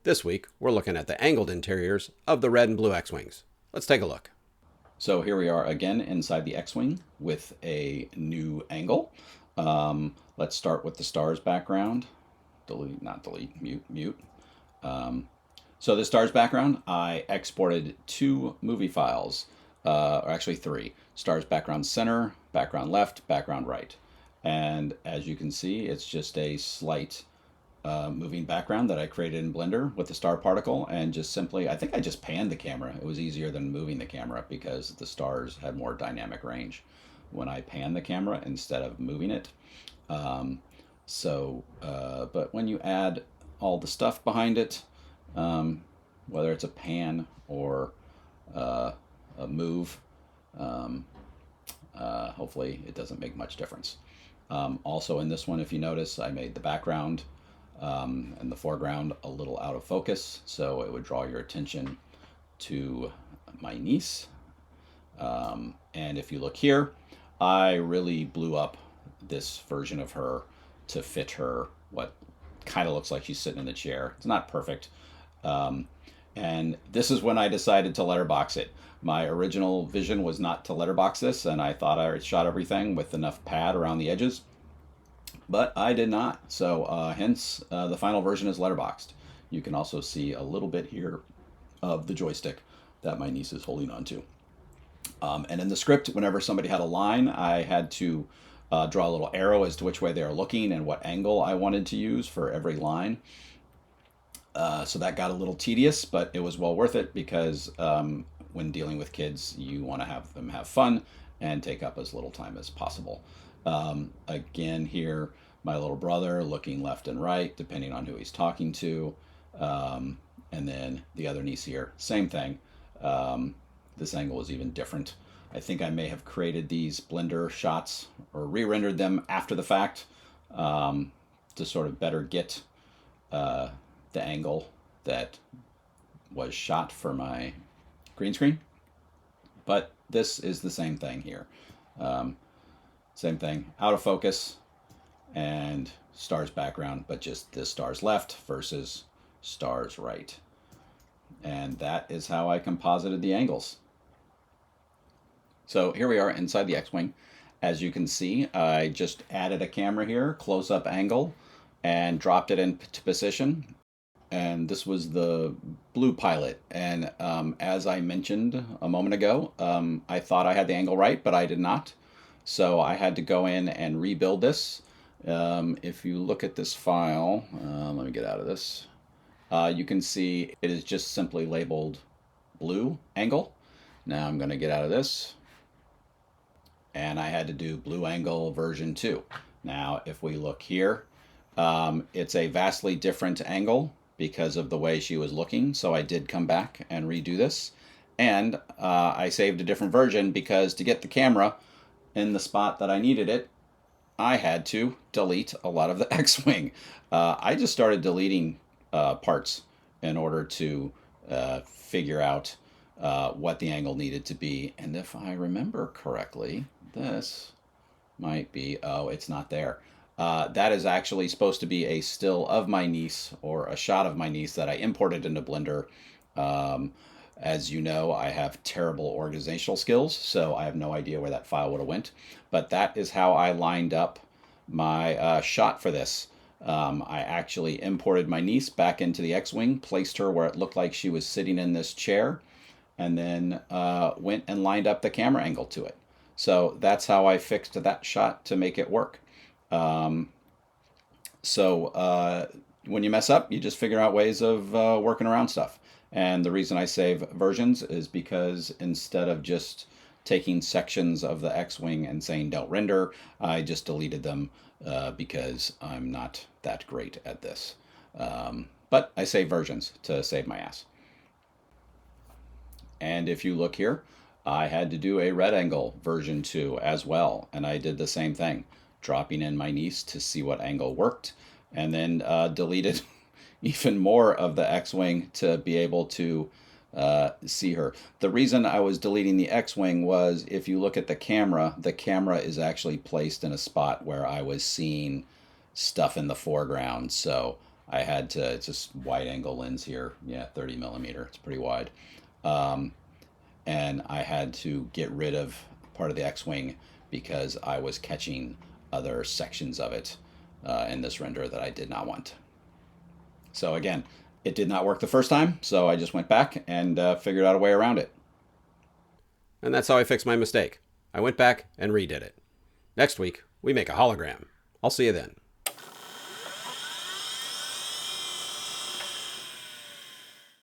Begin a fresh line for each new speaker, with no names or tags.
This week, we're looking at the angled interiors of the red and blue X-Wings. Let's take a look.
So here we are again inside the X-Wing with a new angle. Let's start with the stars background. Delete, not delete, mute. So the stars background, I exported 2 movie files, or actually 3. Stars background center, background left, background right. And as you can see, it's just a slight moving background that I created in Blender with the star particle, and just simply, I think I just panned the camera. It was easier than moving the camera because the stars had more dynamic range when I pan the camera instead of moving it. But when you add all the stuff behind it, whether it's a pan or a move, hopefully it doesn't make much difference. Also in this one, if you notice, I made the background and the foreground a little out of focus, so it would draw your attention to my niece. And if you look here, I really blew up this version of her to fit her, what kind of looks like she's sitting in the chair. It's not perfect. And this is when I decided to letterbox it. My original vision was not to letterbox this, and I thought I shot everything with enough pad around the edges, but I did not. So hence the final version is letterboxed. You can also see a little bit here of the joystick that my niece is holding on to. And in the script, whenever somebody had a line, I had to draw a little arrow as to which way they are looking and what angle I wanted to use for every line. So that got a little tedious, but it was well worth it because when dealing with kids, you want to have them have fun and take up as little time as possible. Again, here, my little brother looking left and right, depending on who he's talking to. And then the other niece here, same thing. This angle is even different. I think I may have created these Blender shots or re-rendered them after the fact to sort of better get the angle that was shot for my green screen. But this is the same thing here. Same thing, out of focus and stars background, but just the stars left versus stars right. And that is how I composited the angles. So here we are inside the X-Wing. As you can see, I just added a camera here, close-up angle, and dropped it into position. And this was the blue pilot. And as I mentioned a moment ago, I thought I had the angle right, but I did not. So I had to go in and rebuild this. If you look at this file, let me get out of this. You can see it is just simply labeled blue angle. Now I'm going to get out of this. And I had to do blue angle version 2. Now, if we look here, it's a vastly different angle because of the way she was looking. So I did come back and redo this. And I saved a different version because to get the camera in the spot that I needed it, I had to delete a lot of the X-Wing. I just started deleting parts in order to figure out what the angle needed to be. And if I remember correctly, this might be, oh, it's not there. That is actually supposed to be a still of my niece or a shot of my niece that I imported into Blender. As you know, I have terrible organizational skills, so I have no idea where that file would have went. But that is how I lined up my shot for this. I actually imported my niece back into the X-Wing, placed her where it looked like she was sitting in this chair, and then went and lined up the camera angle to it. So that's how I fixed that shot to make it work. When you mess up, you just figure out ways of working around stuff. And the reason I save versions is because instead of just taking sections of the X-Wing and saying don't render, I just deleted them because I'm not that great at this. But I save versions to save my ass. And if you look here, I had to do a red angle version 2 as well. And I did the same thing, dropping in my niece to see what angle worked, and then deleted even more of the X-Wing to be able to see her. The reason I was deleting the X-Wing was if you look at the camera is actually placed in a spot where I was seeing stuff in the foreground. So I had to, it's this wide angle lens here, yeah, 30 millimeter, it's pretty wide. Um, and I had to get rid of part of the X-Wing because I was catching other sections of it in this render that I did not want. So again, it did not work the first time, so I just went back and figured out a way around it.
And that's how I fixed my mistake. I went back and redid it. Next week, we make a hologram. I'll see you then.